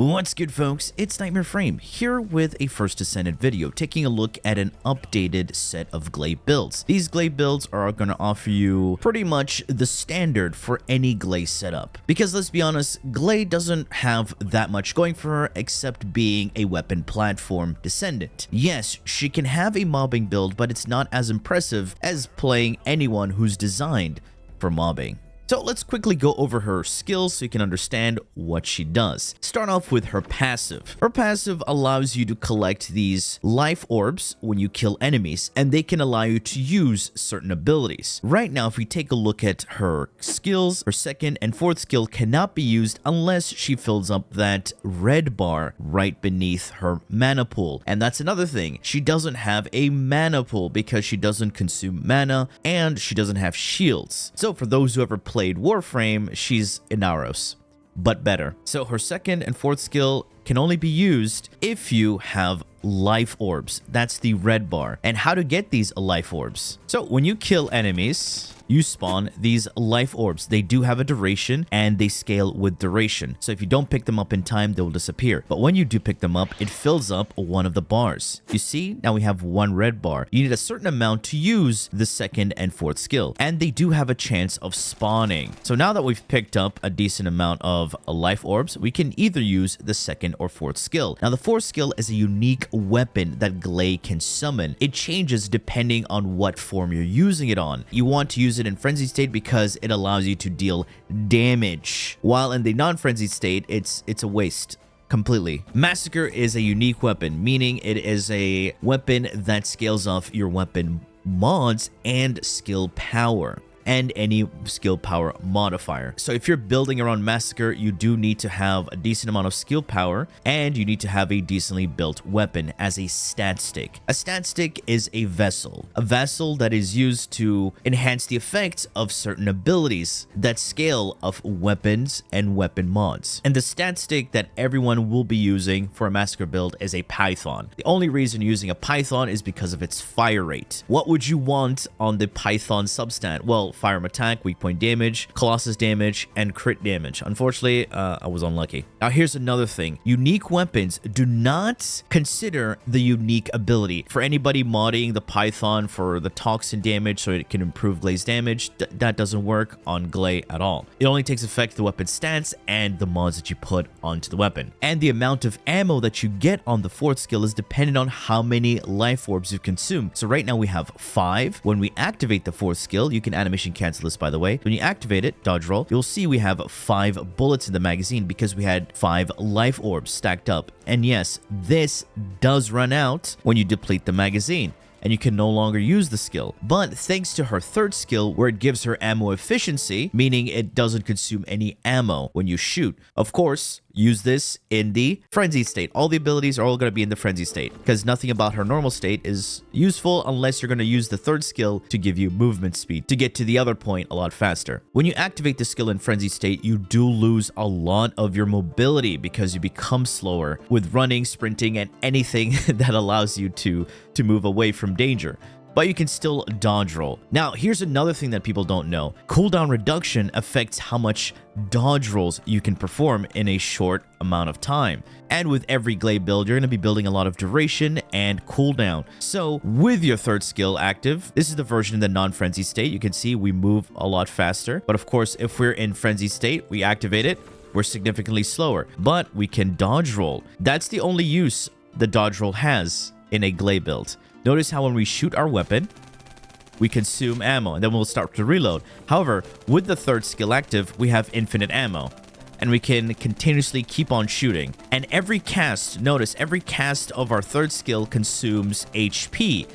What's good, folks? It's Nightmare Frame here with a first Ascended video, taking a look at an updated set of Gley builds. These Gley builds are going to offer you pretty much the standard for any Gley setup. Because let's be honest, Gley doesn't have that much going for her except being a weapon platform descendant. Yes, she can have a mobbing build, but it's not as impressive as playing anyone who's designed for mobbing. So let's quickly go over her skills so you can understand what she does. Start off with her passive. Her passive allows you to collect these life orbs when you kill enemies, and they can allow you to use certain abilities. Right now, if we take a look at her skills, her second and fourth skill cannot be used unless she fills up that red bar right beneath her mana pool. And that's another thing. She doesn't have a mana pool because she doesn't consume mana and she doesn't have shields. So for those who ever played Warframe, she's Inaros, but better. So her second and fourth skill can only be used if you have life orbs. That's the red bar. And how to get these life orbs? So when you kill enemies, you spawn these life orbs. They do have a duration and they scale with duration. So if you don't pick them up in time, they will disappear. But when you do pick them up, it fills up one of the bars. You see, now we have one red bar. You need a certain amount to use the second and fourth skill. And they do have a chance of spawning. So now that we've picked up a decent amount of life orbs, we can either use the second or fourth skill. Now the fourth skill is a unique weapon that Gley can summon. It changes depending on what form you're using it on. You want to use it in frenzied state because it allows you to deal damage, while in the non-frenzied state it's a waste completely. Massacre is a unique weapon, meaning it is a weapon that scales off your weapon mods and skill power and any skill power modifier. So if you're building around Massacre, you do need to have a decent amount of skill power, and you need to have a decently built weapon as a stat stick. A stat stick is a vessel that is used to enhance the effects of certain abilities that scale of weapons and weapon mods. And the stat stick that everyone will be using for a Massacre build is a Python. The only reason using a Python is because of its fire rate. What would you want on the Python substat? Well, firearm attack, weak point damage, colossus damage, and crit damage. Unfortunately, I was unlucky. Now here's another thing. Unique weapons do not consider the unique ability. For anybody modding the Python for the toxin damage so it can improve Gley's damage, that doesn't work on Gley at all. It only takes effect the weapon stats and the mods that you put onto the weapon. And the amount of ammo that you get on the fourth skill is dependent on how many life orbs you consume. So right now we have 5. When we activate the fourth skill, you can animation cancel this, by the way. When you activate it, dodge roll, you'll see we have 5 bullets in the magazine because we had 5 life orbs stacked up. And yes, this does run out when you deplete the magazine, and you can no longer use the skill. But thanks to her third skill, where it gives her ammo efficiency, meaning it doesn't consume any ammo when you shoot. Of course, use this in the frenzied state. All the abilities are all going to be in the frenzied state because nothing about her normal state is useful unless you're going to use the third skill to give you movement speed to get to the other point a lot faster. When you activate the skill in frenzied state, you do lose a lot of your mobility because you become slower with running, sprinting, and anything that allows you to move away from danger. But you can still dodge roll. Now, here's another thing that people don't know. Cooldown reduction affects how much dodge rolls you can perform in a short amount of time. And with every Gley build, you're going to be building a lot of duration and cooldown. So with your third skill active, this is the version in the non-frenzy state. You can see we move a lot faster. But of course, if we're in frenzy state, we activate it, we're significantly slower. But we can dodge roll. That's the only use the dodge roll has in a Gley build. Notice how when we shoot our weapon, we consume ammo, and then we'll start to reload. However, with the third skill active, we have infinite ammo, and we can continuously keep on shooting. And every cast, notice, every cast of our third skill consumes HP.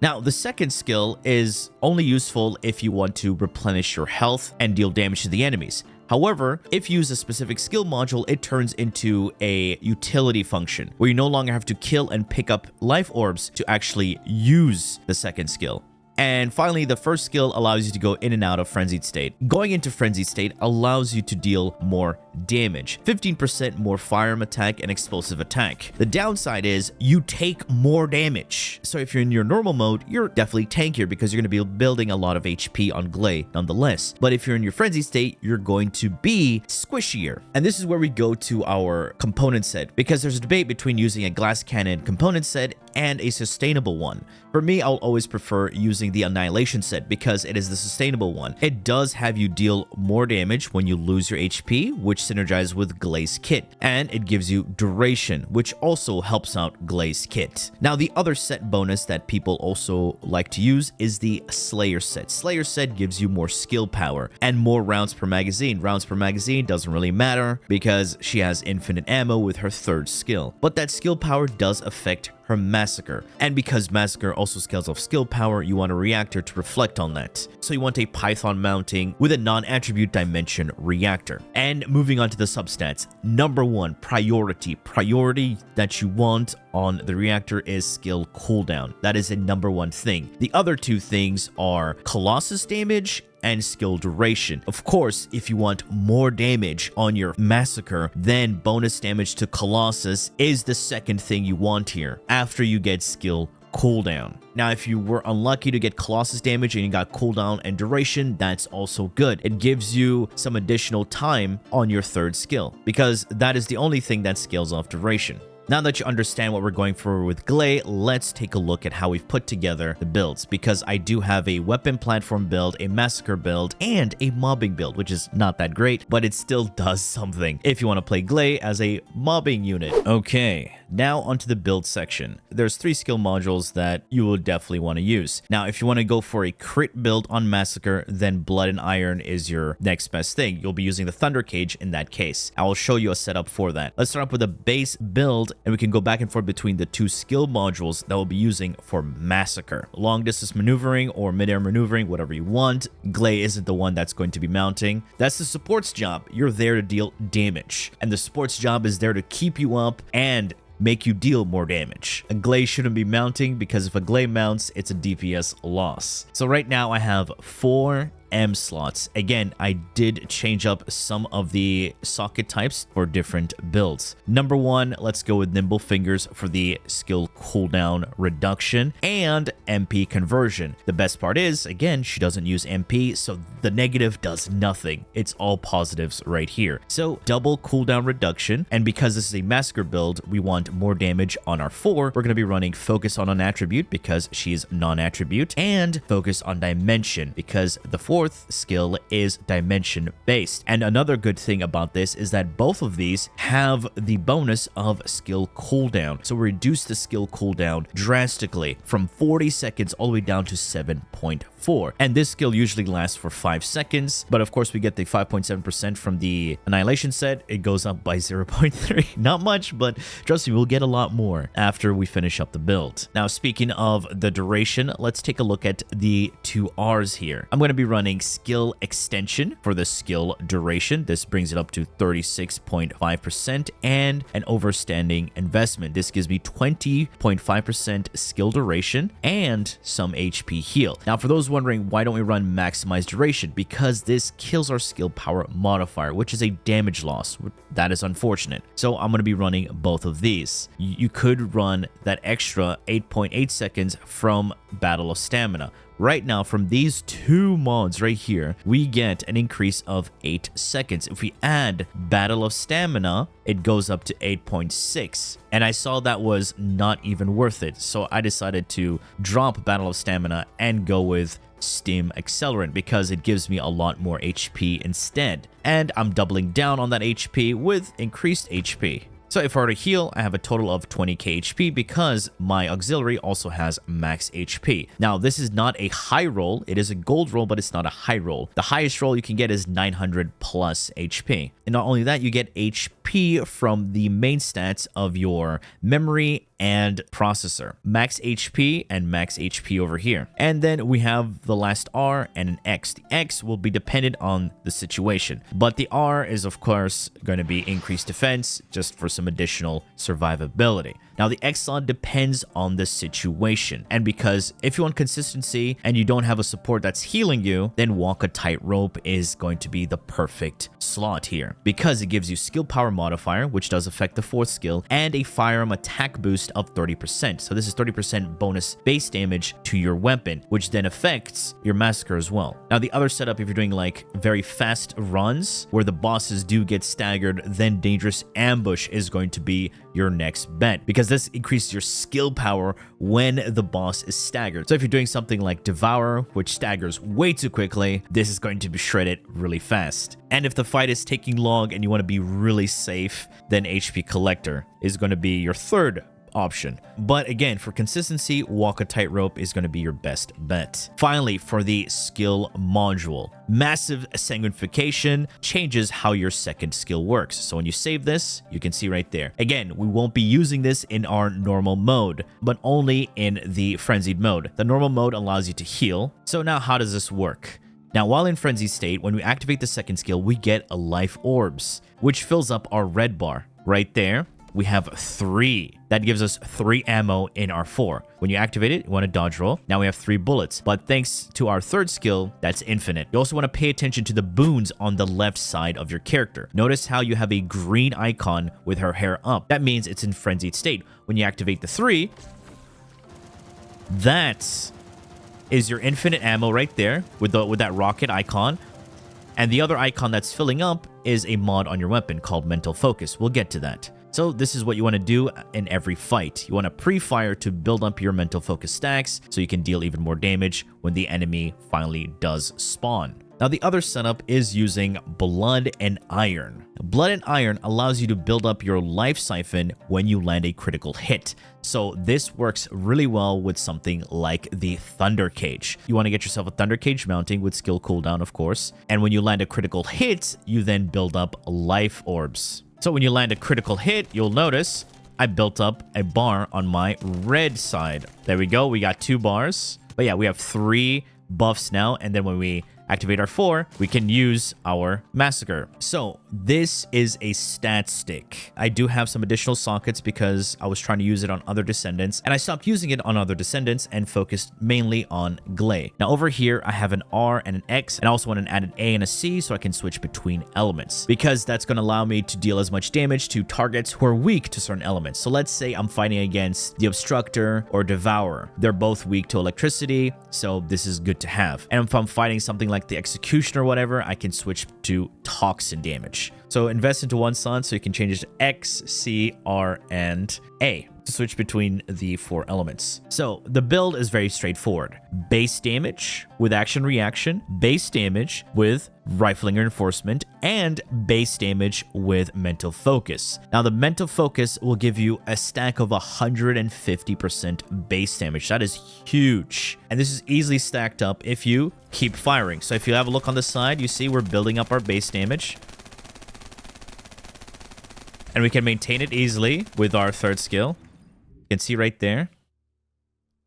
Now, the second skill is only useful if you want to replenish your health and deal damage to the enemies. However, if you use a specific skill module, it turns into a utility function where you no longer have to kill and pick up life orbs to actually use the second skill. And finally, the first skill allows you to go in and out of frenzied state. Going into frenzied state allows you to deal more damage, 15% more firearm attack and explosive attack. The downside is you take more damage. So if you're in your normal mode, you're definitely tankier because you're going to be building a lot of HP on Gley nonetheless. But if you're in your frenzy state, you're going to be squishier. And this is where we go to our component set, because there's a debate between using a glass cannon component set and a sustainable one. For me, I'll always prefer using the Annihilation set because it is the sustainable one. It does have you deal more damage when you lose your HP, which synergizes with Gley's kit, and it gives you duration, which also helps out Gley's kit. Now, the other set bonus that people also like to use is the Slayer set. Slayer set gives you more skill power and more rounds per magazine. Rounds per magazine doesn't really matter because she has infinite ammo with her third skill, but that skill power does affect her Massacre. And because Massacre also scales off skill power, you want a reactor to reflect on that. So you want a Python mounting with a non-attribute dimension reactor. And moving on to the substats, number one, priority. Priority that you want on the reactor is skill cooldown. That is a number one thing. The other two things are Colossus damage and skill duration. Of course, if you want more damage on your Massacre, then bonus damage to Colossus is the second thing you want here after you get skill cooldown. Now, if you were unlucky to get Colossus damage and you got cooldown and duration, that's also good. It gives you some additional time on your third skill because that is the only thing that scales off duration. Now that you understand what we're going for with Gley, let's take a look at how we've put together the builds, because I do have a weapon platform build, a Massacre build, and a mobbing build, which is not that great, but it still does something if you want to play Gley as a mobbing unit. Okay, now onto the build section. There's 3 skill modules that you will definitely want to use. Now, if you want to go for a crit build on Massacre, then Blood and Iron is your next best thing. You'll be using the Thunder Cage in that case. I will show you a setup for that. Let's start up with a base build, and we can go back and forth between the 2 skill modules that we'll be using for Massacre. Long distance maneuvering or midair maneuvering, whatever you want. Gley isn't the one that's going to be mounting. That's the support's job. You're there to deal damage, and the support's job is there to keep you up and make you deal more damage. A Gley shouldn't be mounting because if a Gley mounts, it's a DPS loss. So right now I have 4 M slots. Again, I did change up some of the socket types for different builds. Number 1, let's go with Nimble Fingers for the skill cooldown reduction and MP conversion. The best part is, again, she doesn't use MP, so the negative does nothing. It's all positives right here. So double cooldown reduction, and because this is a Massacre build, we want more damage on our 4. We're going to be running Focus on an Attribute because she's non-attribute, and Focus on Dimension because the 4th skill is dimension based. And another good thing about this is that both of these have the bonus of skill cooldown. So we reduce the skill cooldown drastically from 40 seconds all the way down to 7.4. And this skill usually lasts for 5 seconds, but of course we get the 5.7% from the Annihilation set. It goes up by 0.3. Not much, but trust me, we'll get a lot more after we finish up the build. Now, speaking of the duration, let's take a look at the 2 R's here. I'm going to be running skill extension for the skill duration. This brings it up to 36.5%, and an overstanding investment. This gives me 20.5% skill duration and some HP heal. Now, for those wondering, why don't we run maximize duration? Because this kills our skill power modifier, which is a damage loss. That is unfortunate. So I'm going to be running both of these. You could run that extra 8.8 seconds from Battle of Stamina. Right now, from these 2 mods right here, we get an increase of 8 seconds. If we add Battle of Stamina, it goes up to 8.6. And I saw that was not even worth it. So I decided to drop Battle of Stamina and go with Steam Accelerant because it gives me a lot more HP instead. And I'm doubling down on that HP with increased HP. So if I were to heal, I have a total of 20k HP because my auxiliary also has max HP. Now, this is not a high roll. It is a gold roll, but it's not a high roll. The highest roll you can get is 900 plus HP. And not only that, you get HP HP from the main stats of your memory and processor. Max HP and max HP over here. And then we have the last R and an X. The X will be dependent on the situation, but the R is of course going to be increased defense just for some additional survivability. Now the X slot depends on the situation, and because if you want consistency and you don't have a support that's healing you, then Walk a Tightrope is going to be the perfect slot here, because it gives you skill power modifier, which does affect the fourth skill, and a firearm attack boost of 30%. So this is 30% bonus base damage to your weapon, which then affects your Massacre as well. Now the other setup, if you're doing like very fast runs where the bosses do get staggered, then Dangerous Ambush is going to be your next bet, because this increases your skill power when the boss is staggered. So if you're doing something like Devour, which staggers way too quickly, this is going to be shredded really fast. And if the fight is taking long and you want to be really safe, then HP Collector is going to be your third option. But again, for consistency, Walk a Tightrope is going to be your best bet. Finally, for the skill module, Massive Sanguinification changes how your second skill works. So when you save this, you can see right there. Again, we won't be using this in our normal mode, but only in the frenzied mode. The normal mode allows you to heal. So now how does this work? Now, while in frenzy state, when we activate the second skill, we get a life orbs, which fills up our red bar. Right there, we have 3. That gives us 3 ammo in our 4. When you activate it, you want to dodge roll. Now we have 3 bullets. But thanks to our third skill, that's infinite. You also want to pay attention to the boons on the left side of your character. Notice how you have a green icon with her hair up. That means it's in frenzied state. When you activate the 3, that is your infinite ammo right there with that rocket icon. And the other icon that's filling up is a mod on your weapon called Mental Focus. We'll get to that. So this is what you want to do in every fight. You want to pre-fire to build up your Mental Focus stacks so you can deal even more damage when the enemy finally does spawn. Now the other setup is using Blood and Iron. Blood and Iron allows you to build up your life siphon when you land a critical hit. So this works really well with something like the Thunder Cage. You want to get yourself a Thunder Cage mounting with skill cooldown, of course. And when you land a critical hit, you then build up life orbs. So when you land a critical hit, you'll notice I built up a bar on my red side. There we go. We got 2 bars. But yeah, we have 3 buffs now. And then when we activate our 4, we can use our Massacre. So this is a stat stick. I do have some additional sockets because I was trying to use it on other descendants, and I stopped using it on other descendants and focused mainly on Gley. Now over here, I have an R and an X, and I also want to add an A and a C so I can switch between elements, because that's going to allow me to deal as much damage to targets who are weak to certain elements. So let's say I'm fighting against the Obstructor or Devourer. They're both weak to electricity, so this is good to have. And if I'm fighting something like the Executioner or whatever, I can switch to Toxin damage. So invest into one slot so you can change it to X, C, R, and A to switch between the 4 elements. So the build is very straightforward. Base damage with action reaction, base damage with rifling reinforcement, and base damage with mental focus. Now the mental focus will give you a stack of 150% base damage. That is huge. And this is easily stacked up if you keep firing. So if you have a look on the side, you see we're building up our base damage. And we can maintain it easily with our third skill. You can see right there.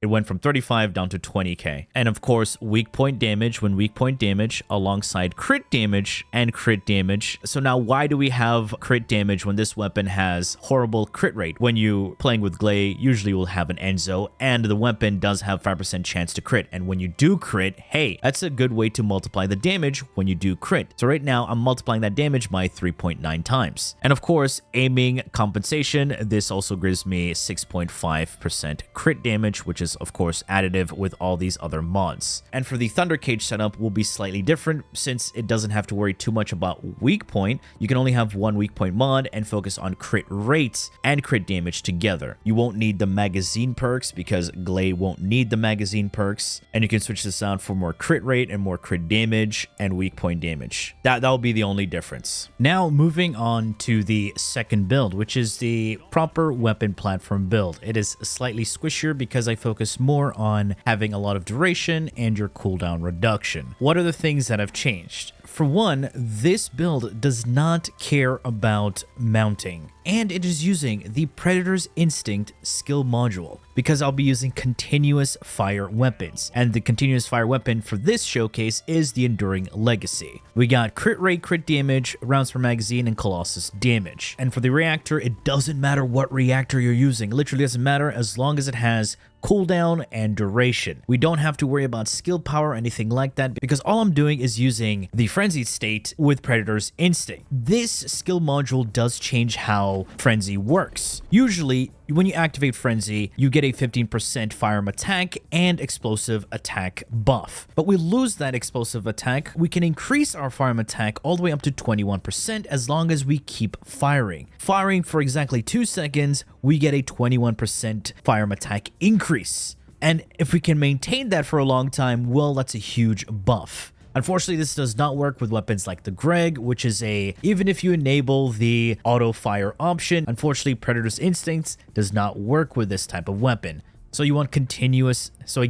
It went from 35 down to 20k. And of course, weak point damage when weak point damage alongside crit damage and crit damage. So now why do we have crit damage when this weapon has horrible crit rate? When you playing with Gley, usually you'll have an Enzo, and the weapon does have 5% chance to crit. And when you do crit, hey, that's a good way to multiply the damage when you do crit. So right now I'm multiplying that damage by 3.9 times. And of course, aiming compensation, this also gives me 6.5% crit damage, which is of course additive with all these other mods. And for the Thunder Cage setup will be slightly different since it doesn't have to worry too much about weak point. You can only have one weak point mod and focus on crit rates and crit damage together. You won't need the magazine perks because Gley won't need the magazine perks, and you can switch this out for more crit rate and more crit damage and weak point damage. That'll be the only difference. Now moving on to the second build, which is the proper weapon platform build. It is slightly squishier because I focus more on having a lot of duration and your cooldown reduction. What are the things that have changed? for one, this build does not care about mounting, and it is using the Predator's Instinct skill module, because I'll be using continuous fire weapons, and the continuous fire weapon for this showcase is the Enduring Legacy. We got crit rate, crit damage, rounds per magazine, and Colossus damage. And for the reactor, it doesn't matter what reactor you're using. It literally doesn't matter as long as it has cooldown and duration. We don't have to worry about skill power or anything like that, because all I'm doing is using the Frenzied State with Predator's Instinct. This skill module does change how Frenzy works. Usually, when you activate Frenzy, you get a 15% firearm attack and explosive attack buff. But we lose that explosive attack. We can increase our firearm attack all the way up to 21% as long as we keep firing. Firing for exactly 2 seconds, we get a 21% firearm attack increase. And if we can maintain that for a long time, well, that's a huge buff. Unfortunately, this does not work with weapons like the Greg, which is even if you enable the auto fire option, unfortunately, Predator's Instincts does not work with this type of weapon. So you want continuous, so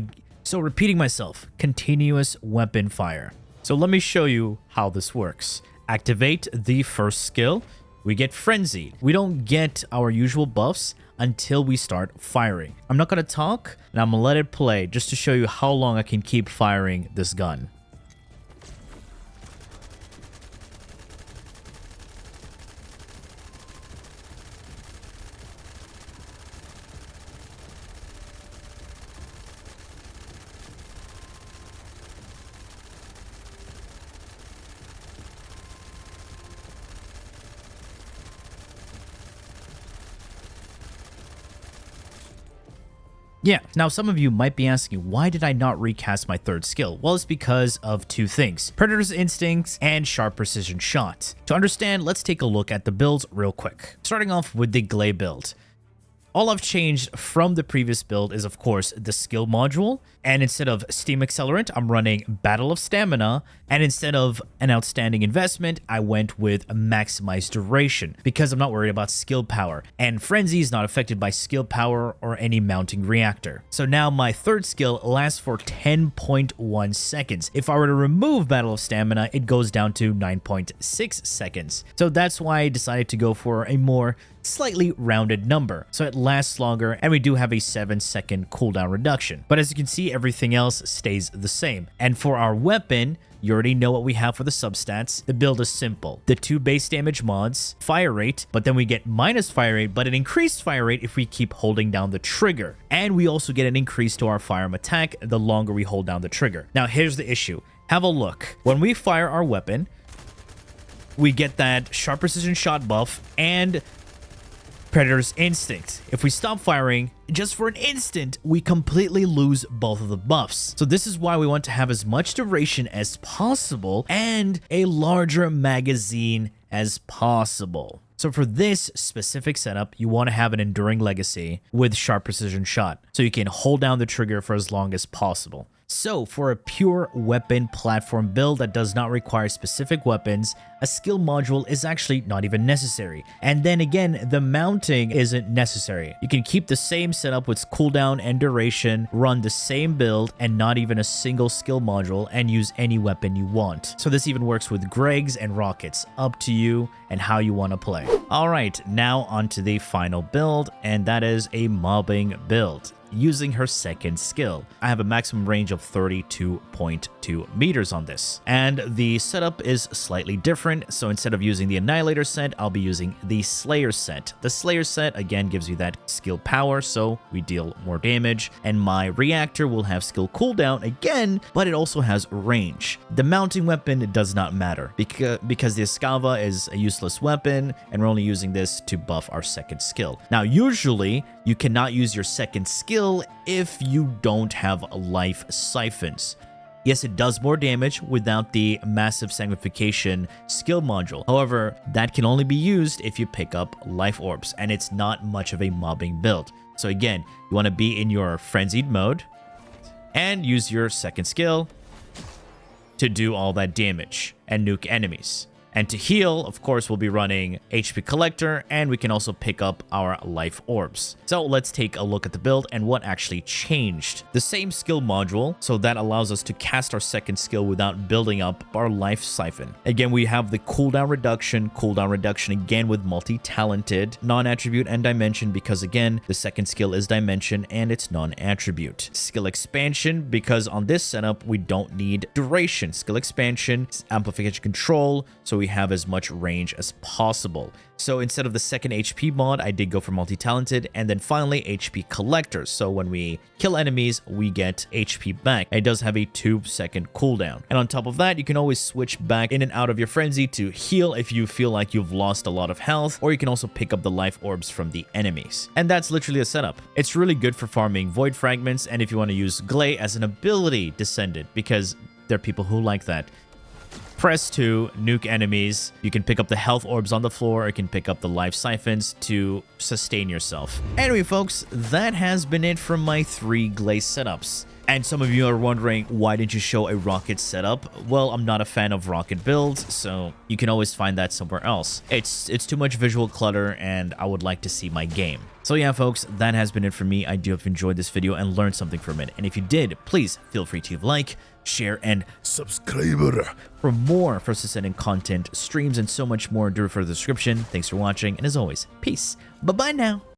repeating myself, continuous weapon fire. So let me show you how this works. Activate the first skill. We get Frenzied. We don't get our usual buffs until we start firing. I'm not going to talk, and I'm going to let it play just to show you how long I can keep firing this gun. Yeah, now some of you might be asking, why did I not recast my third skill? Well, it's because of 2 things: Predator's Instincts and Sharp Precision Shot. To understand, let's take a look at the builds real quick. Starting off with the Gley build. All I've changed from the previous build is, of course, the skill module. And instead of Steam Accelerant, I'm running Battle of Stamina. And instead of an Outstanding Investment, I went with a Maximized Duration, because I'm not worried about skill power. And Frenzy is not affected by skill power or any mounting reactor. So now my third skill lasts for 10.1 seconds. If I were to remove Battle of Stamina, it goes down to 9.6 seconds. So that's why I decided to go for a more slightly rounded number, so it lasts longer, and we do have a 7-second cooldown reduction. But as you can see, everything else stays the same. And for our weapon, you already know what we have for the substats. The build is simple. The 2 base damage mods, fire rate, but then we get minus fire rate, but an increased fire rate if we keep holding down the trigger. And we also get an increase to our firearm attack the longer we hold down the trigger. Now here's the issue. Have a look. When we fire our weapon, we get that Sharp Precision Shot buff and Predator's Instinct. If we stop firing, just for an instant, we completely lose both of the buffs. So this is why we want to have as much duration as possible and a larger magazine as possible. So for this specific setup, you want to have an Enduring Legacy with Sharp Precision Shot, so you can hold down the trigger for as long as possible. So for a pure weapon platform build that does not require specific weapons, a skill module is actually not even necessary. And then again, the mounting isn't necessary. You can keep the same setup with cooldown and duration, run the same build, and not even a single skill module, and use any weapon you want. So this even works with Gregs and rockets, up to you and how you want to play. Alright, now onto the final build, and that is a mobbing build using her second skill. I have a maximum range of 32.2 meters on this, and the setup is slightly different. So instead of using the Annihilator set, I'll be using the Slayer set. The Slayer set again gives you that skill power, so we deal more damage, and my reactor will have skill cooldown again, but it also has range. The mounting weapon does not matter because the Escava is a useless weapon, and we're only using this to buff our second skill. Now usually you cannot use your second skill if you don't have life siphons. Yes, it does more damage without the massive sagnification skill module. However, that can only be used if you pick up life orbs, and it's not much of a mobbing build. So again, you want to be in your frenzied mode and use your second skill to do all that damage and nuke enemies. And to heal, of course, we'll be running HP Collector, and we can also pick up our life orbs. So let's take a look at the build and what actually changed. The same skill module, so that allows us to cast our second skill without building up our life siphon. Again, we have the cooldown reduction again with multi-talented, non-attribute and dimension, because again, the second skill is dimension and it's non-attribute. Skill expansion, because on this setup, we don't need duration. Skill expansion, amplification control, so we have as much range as possible. So instead of the second HP mod, I did go for multi-talented, and then finally HP collector. So when we kill enemies, we get HP back. It does have a 2-second cooldown. And on top of that, you can always switch back in and out of your frenzy to heal if you feel like you've lost a lot of health, or you can also pick up the life orbs from the enemies. And that's literally a setup. It's really good for farming void fragments, and if you want to use Gley as an ability descendant, because there are people who like that. Press 2, nuke enemies. You can pick up the health orbs on the floor, or you can pick up the life siphons to sustain yourself. Anyway, folks, that has been it from my 3 Gley setups. And some of you are wondering, why didn't you show a rocket setup? Well, I'm not a fan of rocket builds, so you can always find that somewhere else. It's too much visual clutter, and I would like to see my game. So yeah, folks, that has been it for me. I do hope you enjoyed this video and learned something from it. And if you did, please feel free to like, share, and subscribe for more First Ascendant content, streams, and so much more. Do refer to the description. Thanks for watching, and as always, peace. Bye-bye now.